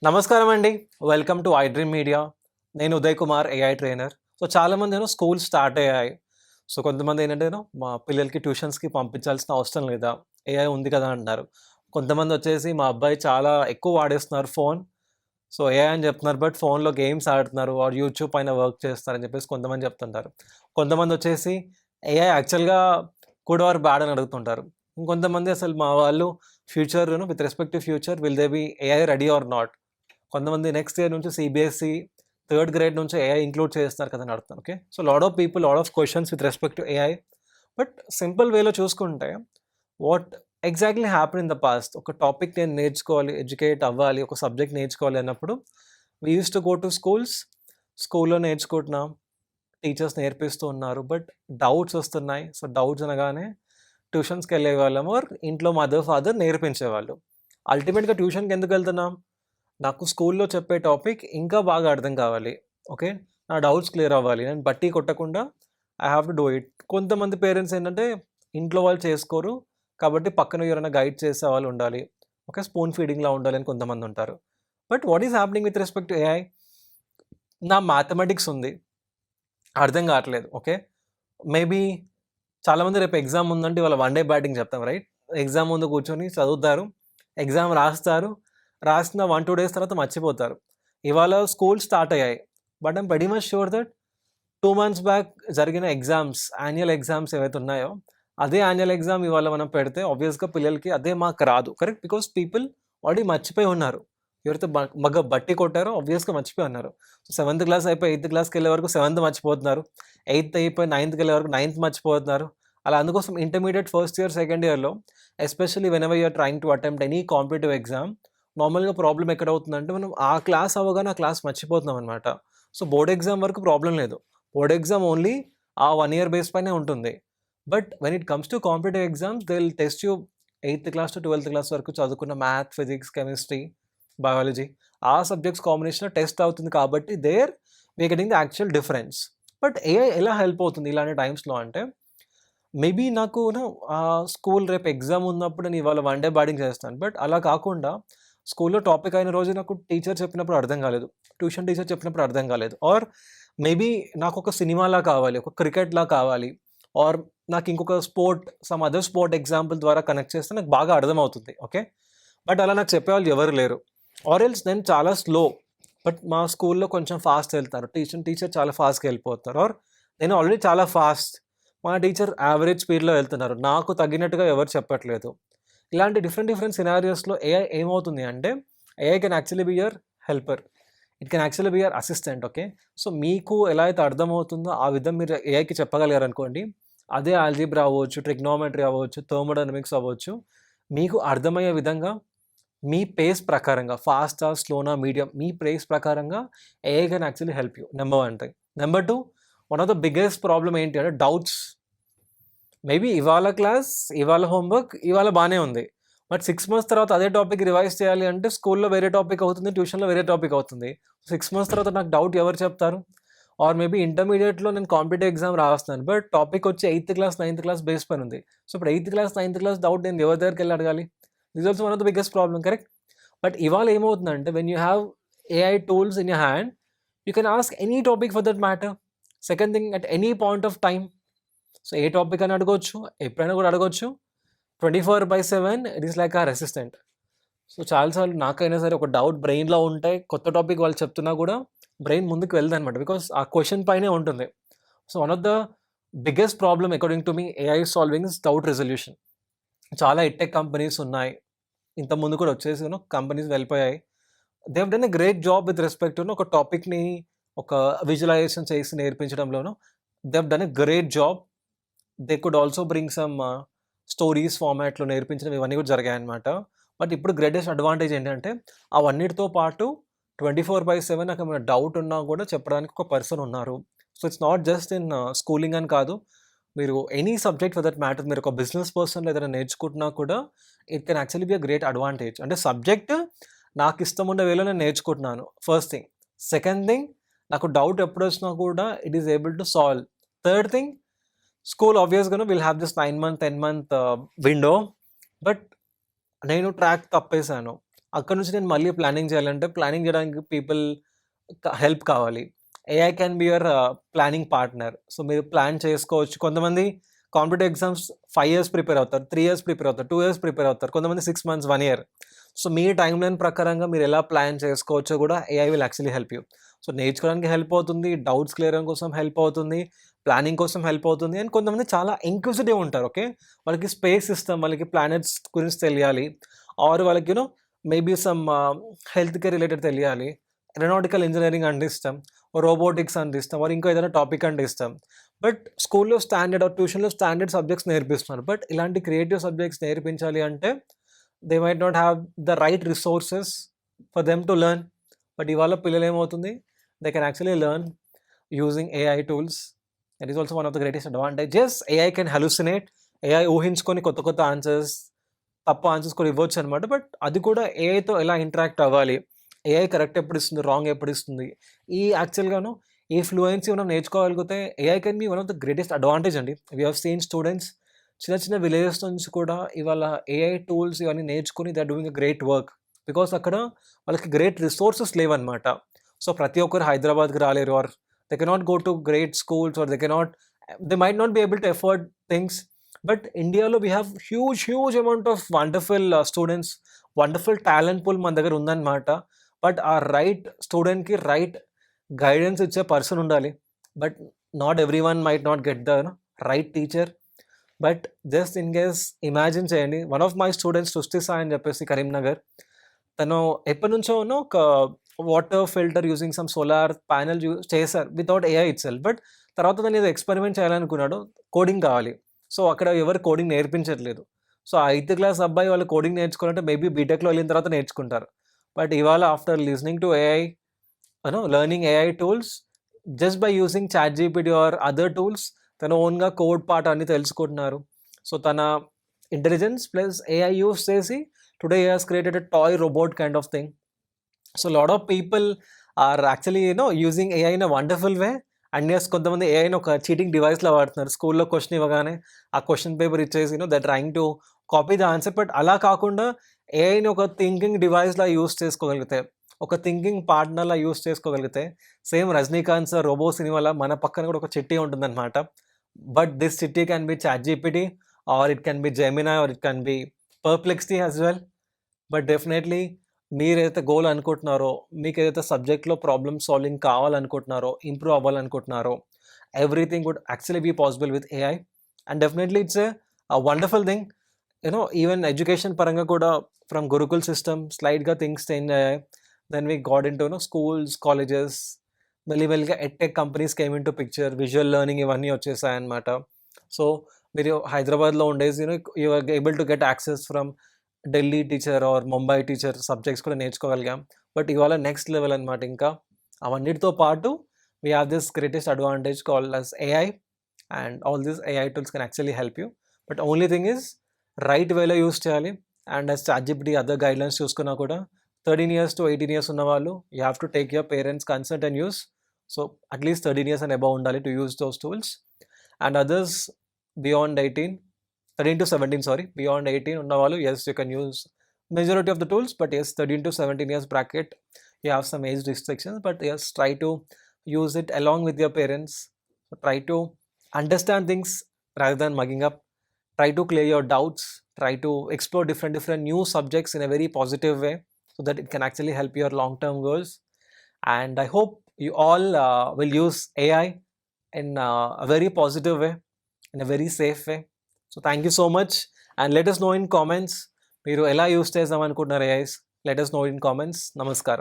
నమస్కారం అండి. Welcome to I Dream Media. నేను Uday Kumar, AI trainer. So, చాలామంది స్కూల్ స్టార్ట్ అయ్యాయి. సో, కొంతమంది ఏంటంటే మా పిల్లలకి ట్యూషన్స్‌కి పంపించాల్సిన అవసరం లేదా? ఏఐ ఉంది కదా అంటున్నారు. కొంతమంది వచ్చేసి మా అబ్బాయి చాలా ఎక్కువ వాడేస్తున్నారు ఫోన్. సో, ఏఐ అని చెప్తున్నారు. బట్ ఫోన్‌లో గేమ్స్ ఆడుతున్నారు ఆర్ యూట్యూబ్ పైన వర్క్ చేస్తున్నారని చెప్పేసి కొంతమంది చెప్తుంటారు. కొంతమంది వచ్చేసి ఏఐ యాక్చువల్‌గా గుడ్ ఆర్ బ్యాడ్ అని అడుగుతుంటారు. ఇంకొంతమంది అసలు మా వాళ్ళు future with respect to future will they be AI ready or not? కొంతమంది నెక్స్ట్ ఇయర్ నుంచి సీబీఎస్ఈ థర్డ్ గ్రేడ్ నుంచి ఏఐ ఇంక్లూడ్ చేస్తున్నారు కదా అని అడుగుతాను. Okay, so lot of people lot of questions with respect to AI. But simple వేలో చూసుకుంటే what exactly happen in the past, ఒక టాపిక్ నేను నేర్చుకోవాలి, ఎడ్యుకేట్ అవ్వాలి, ఒక సబ్జెక్ట్ నేర్చుకోవాలి అన్నప్పుడు we use to go to స్కూల్లో నేర్చుకుంటున్నాం, టీచర్స్ నేర్పిస్తూ ఉన్నారు. బట్ డౌట్స్ వస్తున్నాయి. సో డౌట్స్ అనగానే ట్యూషన్స్కి వెళ్ళే వాళ్ళం ఆర్ ఇంట్లో మదర్ ఫాదర్ నేర్పించేవాళ్ళు. అల్టిమేట్గా ట్యూషన్కి ఎందుకు వెళ్తున్నాం? నాకు స్కూల్లో చెప్పే టాపిక్ ఇంకా బాగా అర్థం కావాలి. ఓకే, నా డౌట్స్ క్లియర్ అవ్వాలి. నేను బట్టి కొట్టకుండా I have to do it. కొంతమంది పేరెంట్స్ ఏంటంటే ఇంట్లో వాళ్ళు చేసుకోరు కాబట్టి పక్కన ఎవరైనా గైడ్ చేసే వాళ్ళు ఉండాలి. ఓకే, స్పూన్ ఫీడింగ్లా ఉండాలి అని కొంతమంది ఉంటారు. But what is happening with respect to AI? నా మ్యాథమెటిక్స్ ఉంది, అర్థం కావట్లేదు. ఓకే, మేబీ చాలామంది రేపు ఎగ్జామ్ ఉందంటే వాళ్ళ వన్ డే బ్యాటింగ్ చెప్తాం, రైట్? ఎగ్జామ్ ముందు కూర్చొని చదువుతారు, ఎగ్జామ్ రాస్తారు, రాసిన 1-2 డేస్ తర్వాత మర్చిపోతారు. ఇవాళ స్కూల్ స్టార్ట్ అయ్యాయి. But I'm very much sure that 2 months back జరిగిన ఎగ్జామ్స్, యాన్యువల్ ఎగ్జామ్స్ ఏవైతే ఉన్నాయో అదే యాన్యువల్ ఎగ్జామ్ ఇవాళ మనం పెడితే ఆబ్వియస్గా పిల్లలకి అదే మార్క్ రాదు. కరెక్ట్, బికాస్ పీపుల్ ఆల్రెడీ మర్చిపోయి ఉన్నారు. ఎవరైతే బట్టి కొట్టారో ఆబ్వియస్గా మర్చిపోయి ఉన్నారు. సో 7th క్లాస్ అయిపోయి 8th క్లాస్కి వెళ్ళే వరకు 7th మర్చిపోతున్నారు, 8th అయిపోయి 9thకి వెళ్ళే వరకు 9th మర్చిపోతున్నారు. అలా అందుకోసం ఇంటర్మీడియట్ ఫస్ట్ ఇయర్ సెకండ్ ఇయర్లో especially whenever you're trying to attempt any competitive exam, నార్మల్గా ప్రాబ్లం ఎక్కడ అవుతుందంటే మనం ఆ క్లాస్ అవ్వగానే ఆ క్లాస్ మర్చిపోతున్నాం అనమాట. సో బోర్డ్ ఎగ్జామ్ వరకు ప్రాబ్లం లేదు. బోర్డ్ ఎగ్జామ్ ఓన్లీ ఆ 1 year బేస్ పైనే ఉంటుంది. But when it comes to competitive exams they will test you 8th class to 12th class వరకు చదువుకున్న మ్యాథ్, ఫిజిక్స్, కెమిస్ట్రీ, బయాలజీ ఆ సబ్జెక్ట్స్ కాంబినేషన్లో టెస్ట్ అవుతుంది. కాబట్టి there we getting the actual difference. But AI ఎలా help అవుతుంది ఇలాంటి టైమ్స్లో అంటే, మేబీ నాకు స్కూల్ రేపు ఎగ్జామ్ ఉన్నప్పుడు నేను ఇవాళ వన్ డే బ్యాటింగ్ చేస్తాను. బట్ అలా కాకుండా స్కూల్లో టాపిక్ అయిన రోజు నాకు టీచర్ చెప్పినప్పుడు అర్థం కాలేదు, ట్యూషన్ టీచర్ చెప్పినప్పుడు అర్థం కాలేదు, ఆర్ మేబీ నాకు ఒక సినిమాలా కావాలి, ఒక క్రికెట్లా కావాలి, ఆర్ నాకు ఇంకొక సమ్ అదర్ స్పోర్ట్ ఎగ్జాంపుల్ ద్వారా కనెక్ట్ చేస్తే నాకు బాగా అర్థమవుతుంది. ఓకే, బట్ అలా నాకు చెప్పేవాళ్ళు ఎవరు లేరు. ఆర్ ఎల్స్ నేను చాలా స్లో, బట్ మా స్కూల్లో కొంచెం ఫాస్ట్ వెళ్తారు, టీచర్ చాలా ఫాస్ట్గా వెళ్ళిపోతారు, ఆర్ నేను ఆల్రెడీ చాలా ఫాస్ట్, మా టీచర్ యావరేజ్ స్పీడ్లో వెళ్తున్నారు, నాకు తగ్గినట్టుగా ఎవరు చెప్పట్లేదు. ఇలాంటి డిఫరెంట్ సినారియోస్లో ఏఐ ఏమవుతుంది అంటే, AI can actually be your helper, it can actually be your assistant. Okay, so మీకు ఎలా అయితే అర్థమవుతుందో ఆ విధం మీరు ఏఐకి చెప్పగలిగారు అనుకోండి, అదే ఆల్జీబ్రా అవ్వచ్చు, ట్రిగ్నోమెట్రీ అవ్వచ్చు, థర్మోడైనమిక్స్ అవ్వచ్చు, మీకు అర్థమయ్యే విధంగా మీ పేస్ ప్రకారంగా ఫాస్టా, స్లోనా, మీడియం, మీ పేస్ ప్రకారంగా AI can actually help you. Number 1 thing. Number 2, one of the biggest problem ఏంటి అంటే డౌట్స్. మేబీ ఇవాళ క్లాస్, ఇవాళ హోంవర్క్, ఇవాళ బాగానే ఉంది. బట్ 6 months తర్వాత అదే టాపిక్ రివైజ్ చేయాలి అంటే స్కూల్లో వేరే టాపిక్ అవుతుంది, ట్యూషన్లో వేరే టాపిక్ అవుతుంది. 6 months తర్వాత నాకు డౌట్ ఎవరు చెప్తారు? ఆర్ మేబీ ఇంటర్మీడియట్లో నేను కాంపిటేటివ్ ఎగ్జామ్ రాస్తున్నాను, బట్ టాపిక్ వచ్చి 8th class 9th class base పైన ఉంది. సో ఇప్పుడు 8th class 9th class doubt నేను ఎవరి దగ్గరికి వెళ్ళి అడగాలి? This also one of the biggest problem. Correct, but ఇవాళ ఏమవుతుందంటే when you have AI tools in your hand, you can ask any topic for that matter. Second thing, at any point of time. So ఏ topic అని అడగవచ్చు, ఎప్పుడైనా కూడా అడగవచ్చు. 24/7 it is like our assistant. So చాలాసార్లు నాకైనా సరే ఒక డౌట్ బ్రెయిన్లో ఉంటే కొత్త టాపిక్ వాళ్ళు చెప్తున్నా కూడా బ్రెయిన్ ముందుకు వెళ్ళదు అనమాట, బికాస్ ఆ క్వశ్చన్ పైనే ఉంటుంది. So one of the biggest problem according to me AI solving is doubt resolution. చాలా ఎట్టెక్ కంపెనీస్ ఉన్నాయి, ఇంతకుముందు కూడా వచ్చేసి కంపెనీస్ వెళ్ళిపోయాయి. They have done a great job with respect to ఒక టాపిక్ని ఒక విజువలైజేషన్ చేసి నేర్పించడంలోనూ they have done a great job. They could also bring some stories ఫార్మాట్లో నేర్పించడం, ఇవన్నీ కూడా జరిగాయన్నమాట. బట్ ఇప్పుడు గ్రేటెస్ట్ అడ్వాంటేజ్ ఏంటంటే అవన్నిటితో పాటు 24/7 నాకు ఏమైనా డౌట్ ఉన్నా కూడా చెప్పడానికి ఒక పర్సన్ ఉన్నారు. So it's not just in schooling అని కాదు, మీరు any subject for that matter, మీరు ఒక బిజినెస్ పర్సన్ ఏదైనా నేర్చుకుంటున్నా కూడా it can actually be a great advantage. అంటే సబ్జెక్ట్ నాకు ఇష్టం ఉండే వేలో నేను నేర్చుకుంటున్నాను, ఫస్ట్ థింగ్. సెకండ్ థింగ్, నాకు డౌట్ ఎప్పుడు వచ్చినా కూడా it is able to solve. Third thing, school ఆబ్వియస్గా will have this 9 month 10 month window, but నేను ట్రాక్ తప్పేశాను, అక్కడి నుంచి నేను మళ్ళీ ప్లానింగ్ చేయాలంటే ప్లానింగ్ చేయడానికి పీపుల్ హెల్ప్ కావాలి. AI can be your planning partner. So మీరు ప్లాన్ చేసుకోవచ్చు. కొంతమంది కాంపిటేటివ్ ఎగ్జామ్స్ 5 ఇయర్స్ ప్రిపేర్ అవుతారు, 3 ఇయర్స్ ప్రిపేర్ అవుతారు, 2 ఇయర్స్ ప్రిపేర్ అవుతారు, కొంతమంది 6 మంత్స్, 1 ఇయర్. సో మీ టైమ్ లైన్ ప్రకారంగా మీరు ఎలా ప్లాన్ చేసుకోవచ్చో కూడా AI will actually help you. So నేర్చుకోవడానికి హెల్ప్ అవుతుంది, డౌట్స్ క్లియర్ కోసం హెల్ప్ అవుతుంది, ప్లానింగ్ కోసం హెల్ప్ అవుతుంది. అండ్ కొంతమంది చాలా ఇంక్విజిటివ్ ఉంటారు. ఓకే, వాళ్ళకి స్పేస్ సిస్టమ్, వాళ్ళకి ప్లానెట్స్ గురించి తెలియాలి, ఆర్ వాళ్ళకి maybe some health care related తెలియాలి, ఏరోనాటికల్ ఇంజనీరింగ్ అంటే ఇష్టం, రోబోటిక్స్ అంటే ఇష్టం, వారు ఇంకో ఏదైనా టాపిక్ అంటే ఇష్టం. బట్ స్కూల్లో స్టాండర్డ్ ఆర్ ట్యూషన్లో స్టాండర్డ్ సబ్జెక్ట్స్ నేర్పిస్తున్నారు. బట్ ఇలాంటి క్రియేటివ్ సబ్జెక్ట్స్ నేర్పించాలి అంటే they might not have the right resources for them to learn. But ఇవాళ పిల్లలు ఏమవుతుంది, they can actually learn using AI tools. That is also one of the greatest advantages. AI can hallucinate, AI ఊహించుకొని కొత్త కొత్త answers, తప్పు answers కూడా ఇవ్వచ్చు అనమాట. బట్ అది కూడా ఏఐతో ఎలా ఇంటరాక్ట్ అవ్వాలి, ఏఐ కరెక్ట్ ఎప్పుడు ఇస్తుంది, రాంగ్ ఎప్పుడు ఇస్తుంది, ఈ యాక్చువల్గాను ఈ ఫ్లూయెన్సీ మనం నేర్చుకోగలిగితే AI can be one of the greatest advantage అండి. వీ హ్యావ్ సీన్ స్టూడెంట్స్ చిన్న చిన్న విలేజెస్ నుంచి కూడా ఇవాళ ఏఐ టూల్స్ ఇవన్నీ నేర్చుకుని they are doing a great work. Because అక్కడ వాళ్ళకి గ్రేట్ రిసోర్సెస్ లేవన్నమాట. సో ప్రతి ఒక్కరు హైదరాబాద్కి రాలేరు, or they cannot go to great schools, or they might not be able to afford things. But ఇండియాలో we have huge amount of wonderful students, wonderful talent pool మన దగ్గర ఉందన్నమాట. బట్ ఆ రైట్ స్టూడెంట్కి రైట్ గైడెన్స్ ఇచ్చే person ఉండాలి. But not every one might not get the right teacher. But just in case imagine చేయండి, one of my students Srishti Sai అని చెప్పేసి కరీంనగర్, తను ఎప్పటి నుంచో ఒక water filter using some solar panel చేశారు without AI itself. But తర్వాత తను ఏదో ఎక్స్పెరిమెంట్ చేయాలనుకున్నాడు, కోడింగ్ కావాలి. సో అక్కడ ఎవరు కోడింగ్ నేర్పించట్లేదు. సో 8th క్లాస్ అబ్బాయి వాళ్ళు కోడింగ్ నేర్చుకోవాలంటే మేబీ బీటెక్లో వెళ్ళిన తర్వాత నేర్చుకుంటారు. బట్ ఇవాళ after listening to AI, learning AI tools, just by using Chat GPT or other tools, తన ఓన్గా కోడ్ పార్ట్ అన్ని తెలుసుకుంటున్నారు. సో తన ఇంటెలిజెన్స్ ప్లస్ ఏఐ యూస్ చేసి today has created a toy robot kind of thing. So lot of people are actually using AI in a wonderful way. And yes, కొంతమంది ఏఐని ఒక cheating డివైస్లో వాడుతున్నారు. స్కూల్లో question ఇవ్వగానే ఆ క్వశ్చన్ పేపర్ ఇచ్చేసి they trying to copy the answer. But అలా కాకుండా ఏఐని ఒక థింకింగ్ డివైస్లా యూస్ చేసుకోగలిగితే, ఒక థింకింగ్ పార్ట్నర్లా యూస్ చేసుకోగలిగితే, సేమ్ రజనీకాంత్ సార్ రోబో సినిమాలో మన పక్కన కూడా ఒక చిట్టి ఉంటుందన్నమాట. But this Chitti can be Chat GPT, or it can be Gemini, or it can be Perplexity as well. But definitely మీరైతే గోల్ అనుకుంటున్నారో, మీకు ఏదైతే సబ్జెక్ట్లో ప్రాబ్లమ్ సాల్వింగ్ కావాలనుకుంటున్నారో, improve అవ్వాలనుకుంటున్నారో, everything would actually be possible with AI. And definitely it's a wonderful thing. Even education పరంగా కూడా from gurukul system స్లైడ్గా things change అయ్యాయి. Then we got in to schools, colleges, మెల్లిమెల్లిగా edtech companies came in to picture, visual learning ఇవన్నీ వచ్చేసాయన్నమాట. So మీరు హైదరాబాద్లో ఉండేసి you are able to get access from Delhi teacher or Mumbai teacher subjects కూడా నేర్చుకోగలిగాం. బట్ ఇవాళ నెక్స్ట్ లెవెల్ అనమాట. ఇంకా అవన్నిటితో పాటు we have this greatest advantage called as AI, and all these AI tools can actually help you. But only thing is right వేలో use చేయాలి. And as ChatGPT other guidelines చూసుకున్నా కూడా 13 years to 18 years ఉన్న వాళ్ళు you have to take your parents consent and use. So at least 13 years and above ఉండాలి to use those tools. And others beyond 18, 13 to 17, sorry, beyond 18 ఉన్నవాళ్ళు, yes, you can use majority of the tools. But yes, 13 to 17 years bracket, you have some age restrictions. But yes, try to use it along with your parents. So try to understand things rather than mugging up. Try to clear your doubts. Try to explore different new subjects in a very positive way, so that it can actually help your long-term goals. And I hope you all will use AI in a very positive way, in a very safe way. So thank you so much, and let us know in comments మీరు ఎలా use చేద్దాం అనుకుంటున్నారు AIs. Let us know in comments. Namaskaram.